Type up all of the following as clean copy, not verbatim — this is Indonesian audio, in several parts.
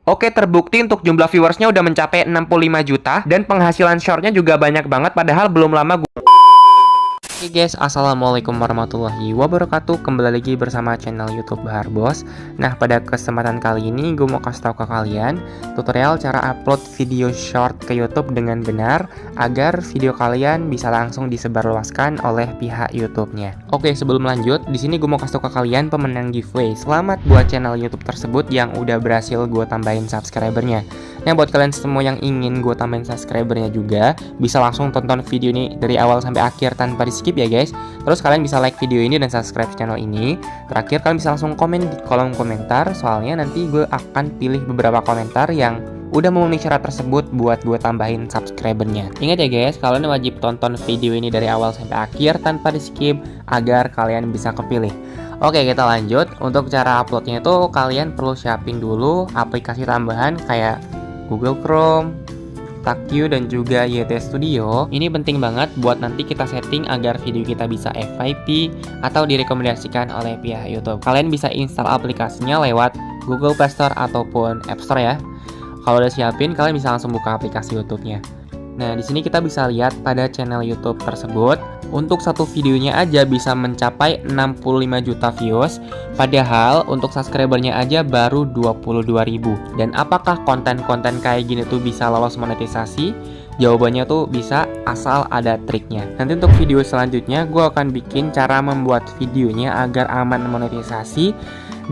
Oke, terbukti untuk jumlah viewersnya udah mencapai 65 juta dan penghasilan shortnya juga banyak banget, padahal belum lama Oke guys, assalamualaikum warahmatullahi wabarakatuh. Kembali lagi bersama channel YouTube Bahar Bos. Nah, pada kesempatan kali ini gue mau kasih tahu ke kalian tutorial cara upload video short ke YouTube dengan benar agar video kalian bisa langsung disebarluaskan oleh pihak YouTube-nya. Oke, sebelum lanjut, di sini gue mau kasih tahu ke kalian pemenang giveaway. Selamat buat channel YouTube tersebut yang udah berhasil gue tambahin subscribernya. Nah, buat kalian semua yang ingin gue tambahin subscribernya juga, bisa langsung tonton video ini dari awal sampai akhir tanpa di skip ya guys. Terus kalian bisa like video ini dan subscribe channel ini. Terakhir kalian bisa langsung komen di kolom komentar, soalnya nanti gue akan pilih beberapa komentar yang udah memenuhi syarat tersebut buat gue tambahin subscribernya. Ingat ya guys, kalian wajib tonton video ini dari awal sampai akhir tanpa di skip agar kalian bisa kepilih. Oke, kita lanjut. Untuk cara uploadnya itu kalian perlu siapin dulu aplikasi tambahan kayak Google Chrome, TagView, dan juga YT Studio. Ini penting banget buat nanti kita setting agar video kita bisa FYP atau direkomendasikan oleh pihak YouTube. Kalian bisa install aplikasinya lewat Google Play Store ataupun App Store ya. Kalau udah siapin, kalian bisa langsung buka aplikasi YouTube-nya. Nah, di sini kita bisa lihat pada channel YouTube tersebut, untuk satu videonya aja bisa mencapai 65 juta views, padahal untuk subscribernya aja baru 22.000. Dan apakah konten-konten kayak gini tuh bisa lolos monetisasi? Jawabannya tuh bisa, asal ada triknya. Nanti untuk video selanjutnya gue akan bikin cara membuat videonya agar aman monetisasi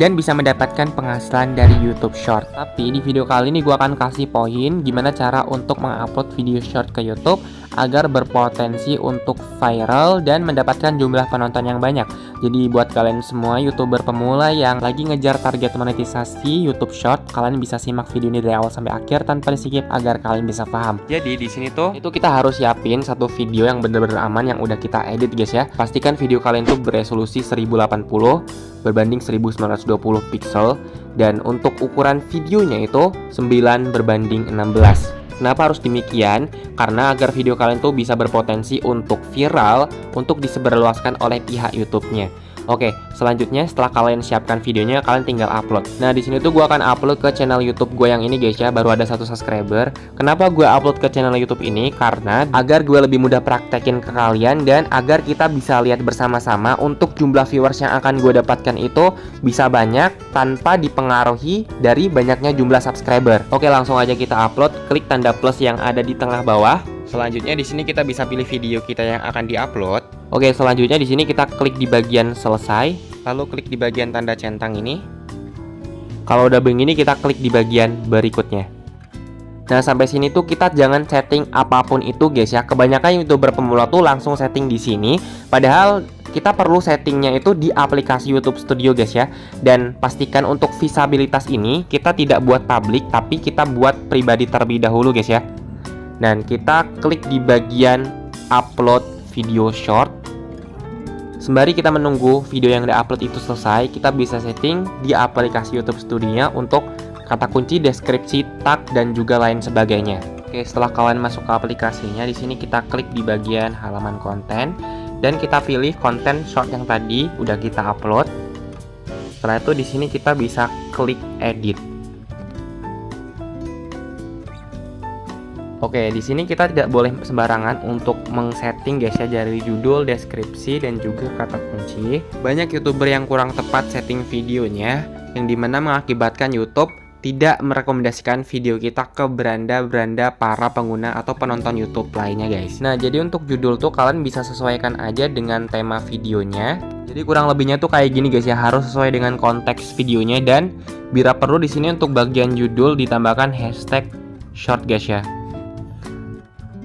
dan bisa mendapatkan penghasilan dari YouTube Short. Tapi di video kali ini gue akan kasih poin gimana cara untuk mengupload video short ke YouTube agar berpotensi untuk viral dan mendapatkan jumlah penonton yang banyak. Jadi buat kalian semua YouTuber pemula yang lagi ngejar target monetisasi YouTube Short, kalian bisa simak video ini dari awal sampai akhir tanpa di-skip agar kalian bisa paham. Jadi di sini tuh itu kita harus siapin satu video yang bener-bener aman yang udah kita edit guys ya. Pastikan video kalian tuh beresolusi 1080 berbanding 1920 pixel, dan untuk ukuran videonya itu 9:16. Kenapa harus demikian? Karena agar video kalian tuh bisa berpotensi untuk viral, untuk disebarluaskan oleh pihak YouTube-nya. Oke, selanjutnya setelah kalian siapkan videonya, kalian tinggal upload. Nah, di sini tuh gue akan upload ke channel YouTube gue yang ini guys ya, baru ada 1 subscriber. Kenapa gue upload ke channel YouTube ini? Karena agar gue lebih mudah praktekin ke kalian dan agar kita bisa lihat bersama-sama untuk jumlah viewers yang akan gue dapatkan itu bisa banyak tanpa dipengaruhi dari banyaknya jumlah subscriber. Oke, langsung aja kita upload. Klik tanda plus yang ada di tengah bawah. Selanjutnya di sini kita bisa pilih video kita yang akan diupload. Oke, selanjutnya di sini kita klik di bagian selesai, lalu klik di bagian tanda centang ini. Kalau udah begini kita klik di bagian berikutnya. Nah, sampai sini tuh kita jangan setting apapun itu guys ya. Kebanyakan YouTuber pemula tuh langsung setting di sini, padahal kita perlu settingnya itu di aplikasi YouTube Studio guys ya. Dan pastikan untuk visabilitas ini kita tidak buat publik, tapi kita buat pribadi terlebih dahulu guys ya. Dan kita klik di bagian upload video short. Sembari kita menunggu video yang di-upload itu selesai, kita bisa setting di aplikasi YouTube Studio untuk kata kunci, deskripsi, tag, dan juga lain sebagainya. Oke, setelah kalian masuk ke aplikasinya, di sini kita klik di bagian halaman konten dan kita pilih konten short yang tadi udah kita upload. Setelah itu di sini kita bisa klik edit. Oke, di sini kita tidak boleh sembarangan untuk mengsetting guys ya, dari judul, deskripsi, dan juga kata kunci. Banyak YouTuber yang kurang tepat setting videonya, yang dimana mengakibatkan YouTube tidak merekomendasikan video kita ke beranda-beranda para pengguna atau penonton YouTube lainnya guys. Nah, jadi untuk judul tuh kalian bisa sesuaikan aja dengan tema videonya. Jadi kurang lebihnya tuh kayak gini guys ya, harus sesuai dengan konteks videonya, dan bila perlu di sini untuk bagian judul ditambahkan hashtag short guys ya.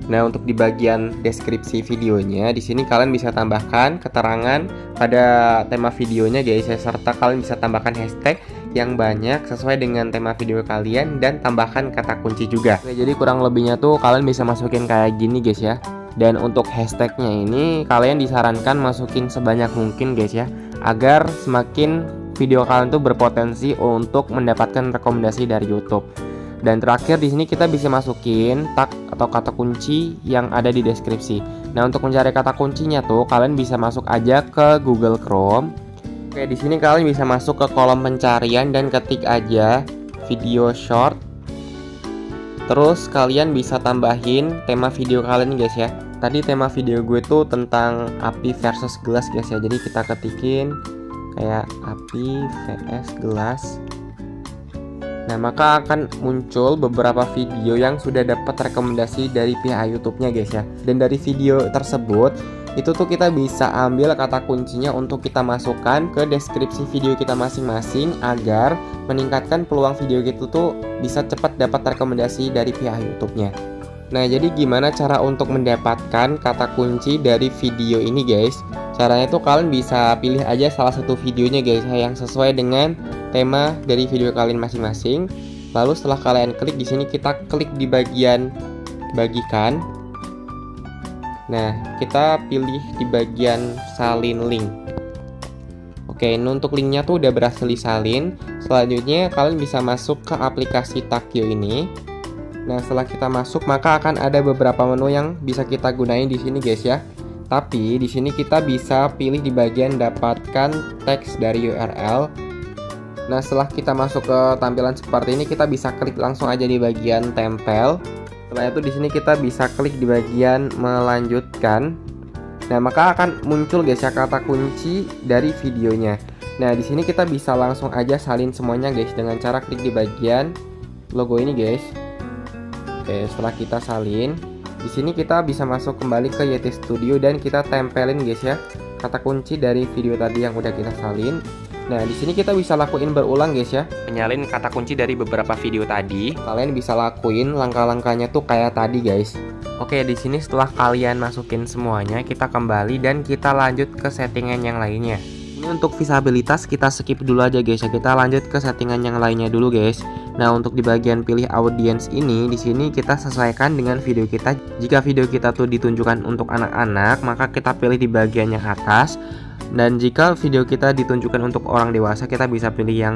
Nah, untuk di bagian deskripsi videonya, di sini kalian bisa tambahkan keterangan pada tema videonya guys ya, serta kalian bisa tambahkan hashtag yang banyak sesuai dengan tema video kalian dan tambahkan kata kunci juga. Oke, jadi kurang lebihnya tuh kalian bisa masukin kayak gini guys ya. Dan untuk hashtagnya ini kalian disarankan masukin sebanyak mungkin guys ya, agar semakin video kalian tuh berpotensi untuk mendapatkan rekomendasi dari YouTube. Dan terakhir di sini kita bisa masukin tag atau kata kunci yang ada di deskripsi. Nah, untuk mencari kata kuncinya tuh kalian bisa masuk aja ke Google Chrome. Oke, di sini kalian bisa masuk ke kolom pencarian dan ketik aja video short. Terus kalian bisa tambahin tema video kalian guys ya. Tadi tema video gue tuh tentang api versus gelas guys ya. Jadi kita ketikin kayak api vs gelas. Nah, maka akan muncul beberapa video yang sudah dapat rekomendasi dari pihak YouTube-nya guys ya. Dan dari video tersebut, itu tuh kita bisa ambil kata kuncinya untuk kita masukkan ke deskripsi video kita masing-masing agar meningkatkan peluang video gitu tuh bisa cepat dapat rekomendasi dari pihak YouTube-nya. Nah, jadi gimana cara untuk mendapatkan kata kunci dari video ini guys? Caranya tuh kalian bisa pilih aja salah satu videonya guys yang sesuai dengan tema dari video kalian masing-masing. Lalu setelah kalian klik di sini, kita klik di bagian bagikan. Nah, kita pilih di bagian salin link. Oke, ini untuk linknya tuh udah berhasil disalin. Selanjutnya kalian bisa masuk ke aplikasi Takyo ini. Nah, setelah kita masuk, maka akan ada beberapa menu yang bisa kita gunain di sini guys ya. Tapi di sini kita bisa pilih di bagian dapatkan teks dari URL. Nah, setelah kita masuk ke tampilan seperti ini, kita bisa klik langsung aja di bagian tempel. Setelah itu di sini kita bisa klik di bagian melanjutkan. Nah, maka akan muncul guys ya kata kunci dari videonya. Nah, di sini kita bisa langsung aja salin semuanya guys dengan cara klik di bagian logo ini guys. Oke, setelah kita salin, di sini kita bisa masuk kembali ke Yeti Studio dan kita tempelin guys ya kata kunci dari video tadi yang udah kita salin. Nah, di sini kita bisa lakuin berulang guys ya, menyalin kata kunci dari beberapa video tadi. Kalian bisa lakuin langkah-langkahnya tuh kayak tadi guys. Oke, di sini setelah kalian masukin semuanya, kita kembali dan kita lanjut ke settingan yang lainnya. Ini untuk visabilitas kita skip dulu aja guys ya. Kita lanjut ke settingan yang lainnya dulu guys. Nah, untuk di bagian pilih audience ini, di sini kita sesuaikan dengan video kita. Jika video kita tuh ditunjukkan untuk anak-anak, maka kita pilih di bagian yang atas. Dan jika video kita ditunjukkan untuk orang dewasa, kita bisa pilih yang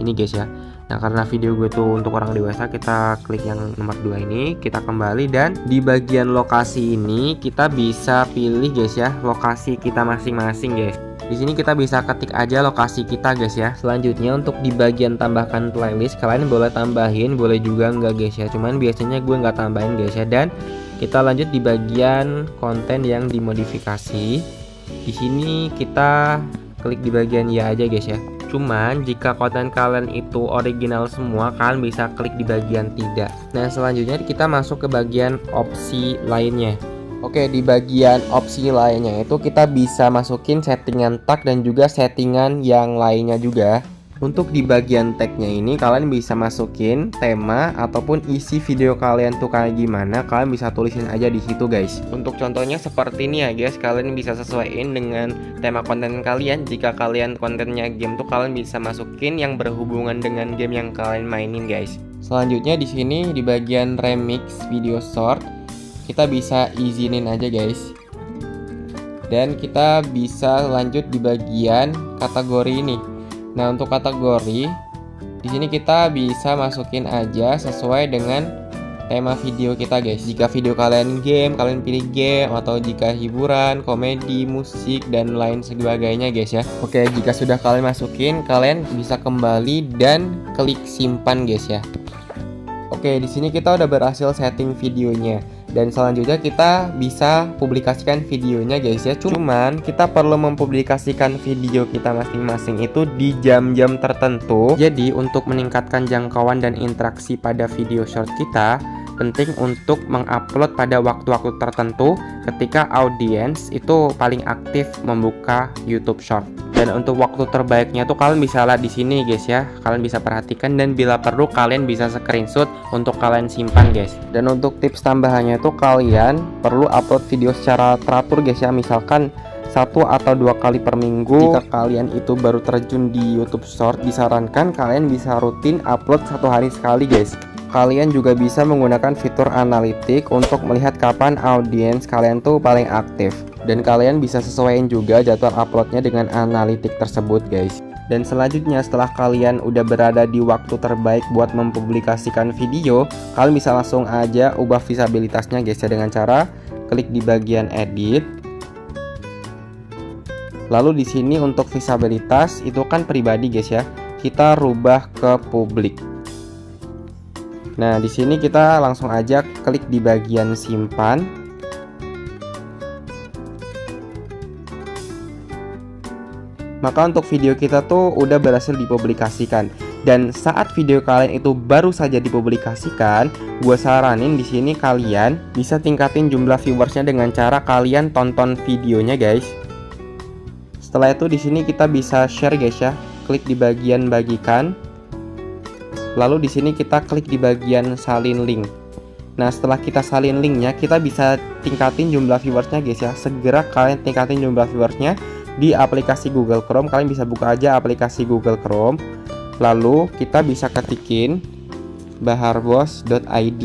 ini guys ya. Nah, karena video gue tuh untuk orang dewasa, kita klik yang nomor 2 ini, kita kembali dan di bagian lokasi ini kita bisa pilih guys ya, lokasi kita masing-masing guys. Di sini kita bisa ketik aja lokasi kita guys ya. Selanjutnya untuk di bagian tambahkan playlist, kalian boleh tambahin, boleh juga enggak guys ya. Cuman biasanya gue nggak tambahin guys ya. Dan kita lanjut di bagian konten yang dimodifikasi. Di sini kita klik di bagian ya aja guys ya. Cuman jika konten kalian itu original semua, kalian bisa klik di bagian tidak. Nah, selanjutnya kita masuk ke bagian opsi lainnya. Oke, di bagian opsi lainnya itu kita bisa masukin settingan tag dan juga settingan yang lainnya juga. Untuk di bagian tagnya ini kalian bisa masukin tema ataupun isi video kalian tuh kayak gimana, kalian bisa tulisin aja di situ guys. Untuk contohnya seperti ini ya guys, kalian bisa sesuaiin dengan tema konten kalian. Jika kalian kontennya game tuh kalian bisa masukin yang berhubungan dengan game yang kalian mainin guys. Selanjutnya di sini di bagian remix video short, kita bisa izinin aja guys. Dan kita bisa lanjut di bagian kategori ini. Nah, untuk kategori di sini kita bisa masukin aja sesuai dengan tema video kita guys. Jika video kalian game, kalian pilih game, atau jika hiburan, komedi, musik dan lain sebagainya guys ya. Oke, jika sudah kalian masukin, kalian bisa kembali dan klik simpan guys ya. Oke, di sini kita udah berhasil setting videonya. Dan selanjutnya kita bisa publikasikan videonya guys ya. Cuman kita perlu mempublikasikan video kita masing-masing itu di jam-jam tertentu. Jadi untuk meningkatkan jangkauan dan interaksi pada video short kita, penting untuk mengupload pada waktu-waktu tertentu ketika audiens itu paling aktif membuka YouTube Short. Dan untuk waktu terbaiknya tuh kalian bisa lihat di sini guys ya. Kalian bisa perhatikan dan bila perlu kalian bisa screenshot untuk kalian simpan guys. Dan untuk tips tambahannya tuh kalian perlu upload video secara teratur guys ya. Misalkan 1 atau 2 kali per minggu. Jika kalian itu baru terjun di YouTube Short, disarankan kalian bisa rutin upload 1 hari sekali guys. Kalian juga bisa menggunakan fitur analitik untuk melihat kapan audiens kalian tuh paling aktif. Dan kalian bisa sesuaiin juga jadwal uploadnya dengan analitik tersebut guys. Dan selanjutnya setelah kalian udah berada di waktu terbaik buat mempublikasikan video, kalian bisa langsung aja ubah visabilitasnya guys ya dengan cara klik di bagian edit. Lalu di sini untuk visabilitas itu kan pribadi guys ya, kita rubah ke publik. Nah, di sini kita langsung aja klik di bagian simpan. Maka untuk video kita tuh udah berhasil dipublikasikan. Dan saat video kalian itu baru saja dipublikasikan, gue saranin di sini kalian bisa tingkatin jumlah viewersnya dengan cara kalian tonton videonya, guys. Setelah itu di sini kita bisa share, guys ya. Klik di bagian bagikan. Lalu di sini kita klik di bagian salin link. Nah, setelah kita salin linknya, kita bisa tingkatin jumlah viewersnya, guys ya. Segera kalian tingkatin jumlah viewersnya di aplikasi Google Chrome. Kalian bisa buka aja aplikasi Google Chrome. Lalu kita bisa ketikin baharbos.id.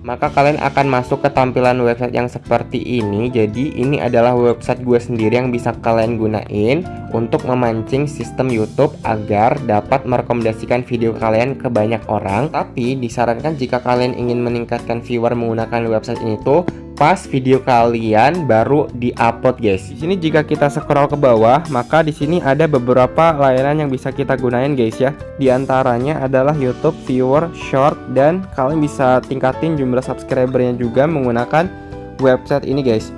Maka kalian akan masuk ke tampilan website yang seperti ini. Jadi ini adalah website gue sendiri yang bisa kalian gunain untuk memancing sistem YouTube agar dapat merekomendasikan video kalian ke banyak orang. Tapi disarankan jika kalian ingin meningkatkan viewer menggunakan website ini tuh pas video kalian baru di-upload, guys. Di sini jika kita scroll ke bawah, maka di sini ada beberapa layanan yang bisa kita gunain, guys ya. Di antaranya adalah YouTube, Viewer, Short, dan kalian bisa tingkatin jumlah subscribernya juga menggunakan website ini, guys.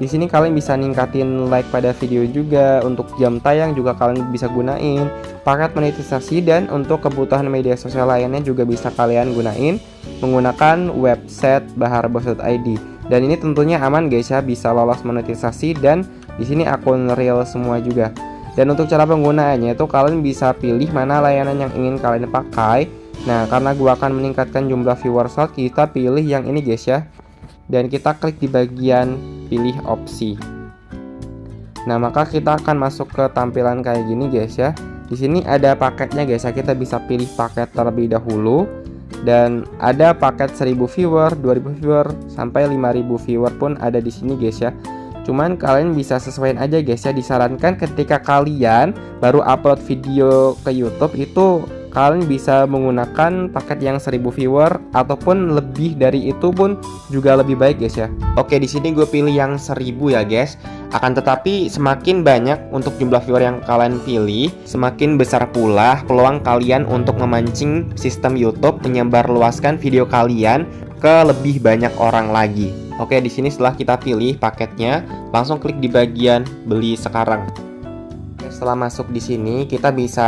Di sini kalian bisa ningkatin like pada video juga, untuk jam tayang juga kalian bisa gunain, paket monetisasi, dan untuk kebutuhan media sosial lainnya juga bisa kalian gunain menggunakan website baharbos.id. Dan ini tentunya aman, guys ya, bisa lolos monetisasi, dan di sini akun real semua juga. Dan untuk cara penggunaannya itu kalian bisa pilih mana layanan yang ingin kalian pakai. Nah, karena gua akan meningkatkan jumlah viewers, kita pilih yang ini, guys ya. Dan kita klik di bagian pilih opsi. Nah, maka kita akan masuk ke tampilan kayak gini, guys ya. Di sini ada paketnya, guys ya. Kita bisa pilih paket terlebih dahulu. Dan ada paket 1000 viewer, 2000 viewer, sampai 5000 viewer pun ada di sini, guys ya. Cuman kalian bisa sesuaiin aja, guys ya. Disarankan ketika kalian baru upload video ke YouTube itu kalian bisa menggunakan paket yang 1000 viewer ataupun lebih dari itu pun juga lebih baik, guys ya. Oke, di sini gue pilih yang 1000 ya, guys. Akan tetapi semakin banyak untuk jumlah viewer yang kalian pilih, semakin besar pula peluang kalian untuk memancing sistem YouTube menyebarluaskan video kalian ke lebih banyak orang lagi. Oke, di sini setelah kita pilih paketnya, langsung klik di bagian beli sekarang. Setelah masuk di sini, kita bisa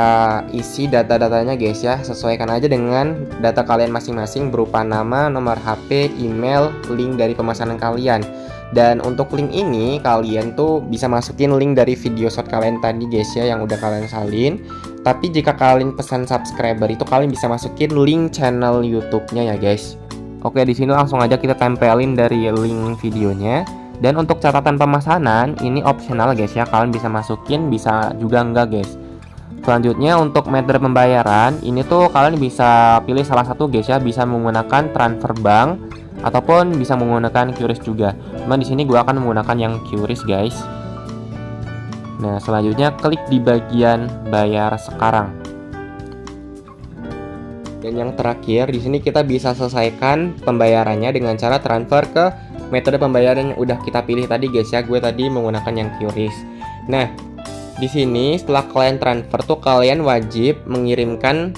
isi data-datanya, guys ya. Sesuaikan aja dengan data kalian masing-masing berupa nama, nomor HP, email, link dari pemesanan kalian. Dan untuk link ini kalian tuh bisa masukin link dari video short kalian tadi, guys ya, yang udah kalian salin. Tapi jika kalian pesan subscriber itu kalian bisa masukin link channel YouTube-nya ya, guys. Oke, di sini langsung aja kita tempelin dari link videonya. Dan untuk catatan pemesanan ini opsional, guys ya. Kalian bisa masukin, bisa juga enggak, guys. Selanjutnya untuk metode pembayaran ini tuh kalian bisa pilih salah satu, guys ya. Bisa menggunakan transfer bank ataupun bisa menggunakan QRIS juga. Cuman di sini gue akan menggunakan yang QRIS, guys. Nah, selanjutnya klik di bagian bayar sekarang. Dan yang terakhir di sini kita bisa selesaikan pembayarannya dengan cara transfer ke metode pembayaran yang udah kita pilih tadi, guys ya. Gue tadi menggunakan yang QRIS. Nah, di sini setelah kalian transfer tuh kalian wajib mengirimkan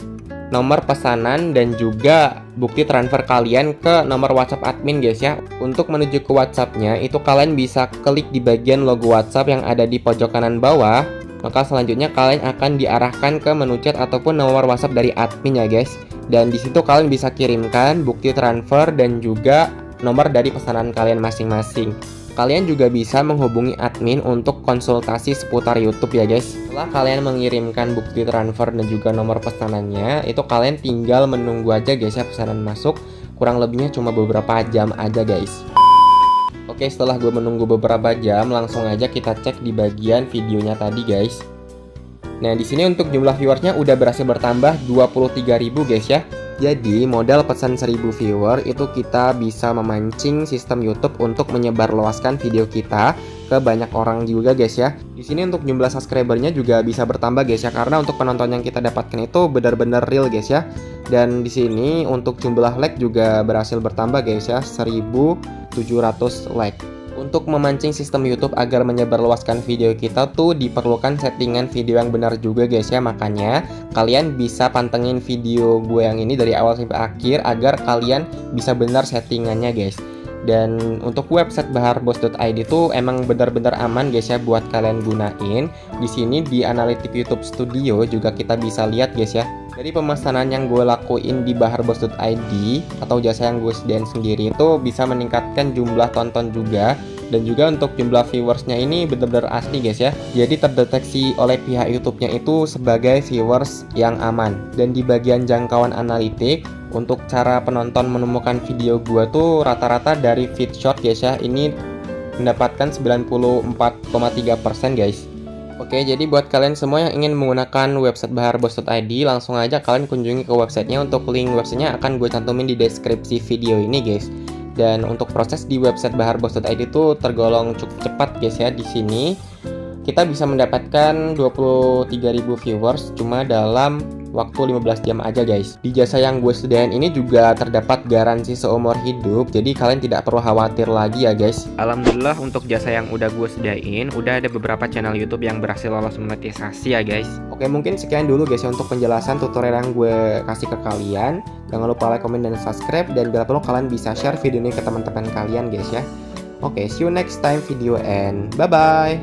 nomor pesanan dan juga bukti transfer kalian ke nomor WhatsApp admin, guys ya. Untuk menuju ke WhatsApp-nya itu kalian bisa klik di bagian logo WhatsApp yang ada di pojok kanan bawah. Maka selanjutnya kalian akan diarahkan ke menu chat ataupun nomor WhatsApp dari admin ya, guys. Dan di situ kalian bisa kirimkan bukti transfer dan juga nomor dari pesanan kalian masing-masing. Kalian juga bisa menghubungi admin untuk konsultasi seputar YouTube ya, guys. Setelah kalian mengirimkan bukti transfer dan juga nomor pesanannya, itu kalian tinggal menunggu aja, guys ya, pesanan masuk. Kurang lebihnya cuma beberapa jam aja, guys. Oke, setelah gue menunggu beberapa jam, langsung aja kita cek di bagian videonya tadi, guys. Nah, di sini untuk jumlah viewersnya udah berhasil bertambah 23.000, guys ya. Jadi modal pesan 1000 viewer itu kita bisa memancing sistem YouTube untuk menyebarluaskan video kita ke banyak orang juga, guys ya. Di sini untuk jumlah subscribernya juga bisa bertambah, guys ya, karena untuk penonton yang kita dapatkan itu benar-benar real, guys ya. Dan di sini untuk jumlah like juga berhasil bertambah, guys ya, 1700 like. Untuk memancing sistem YouTube agar menyebarluaskan video kita tuh diperlukan settingan video yang benar juga guys ya. Makanya kalian bisa pantengin video gue yang ini dari awal sampai akhir agar kalian bisa benar settingannya guys. Dan untuk website baharbos.id itu emang benar-benar aman guys ya buat kalian gunain. Di sini di Analytics YouTube Studio juga kita bisa lihat guys ya. Dari pemesanan yang gue lakuin di baharbos.id atau jasa yang gue sediain sendiri itu bisa meningkatkan jumlah tonton juga. Dan juga untuk jumlah viewersnya ini benar-benar asli guys ya. Jadi terdeteksi oleh pihak YouTube-nya itu sebagai viewers yang aman. Dan di bagian jangkauan analitik, untuk cara penonton menemukan video gua tuh rata-rata dari feed shot guys ya. Ini mendapatkan 94,3% guys. Oke, jadi buat kalian semua yang ingin menggunakan website baharbos.id, langsung aja kalian kunjungi ke websitenya. Untuk link websitenya akan gue cantumin di deskripsi video ini guys. Dan untuk proses di website baharbos.id itu tergolong cukup cepat guys ya. Di sini kita bisa mendapatkan 23.000 viewers cuma dalam waktu 15 jam aja guys. Di jasa yang gue sediain ini juga terdapat garansi seumur hidup, jadi kalian tidak perlu khawatir lagi ya guys. Alhamdulillah untuk jasa yang udah gue sediain, udah ada beberapa channel YouTube yang berhasil lolos monetisasi ya guys. Oke, mungkin sekian dulu guys ya untuk penjelasan tutorial yang gue kasih ke kalian. Jangan lupa like, comment, dan subscribe, dan bila perlu kalian bisa share video ini ke teman-teman kalian guys ya. Oke, see you next time video and bye bye.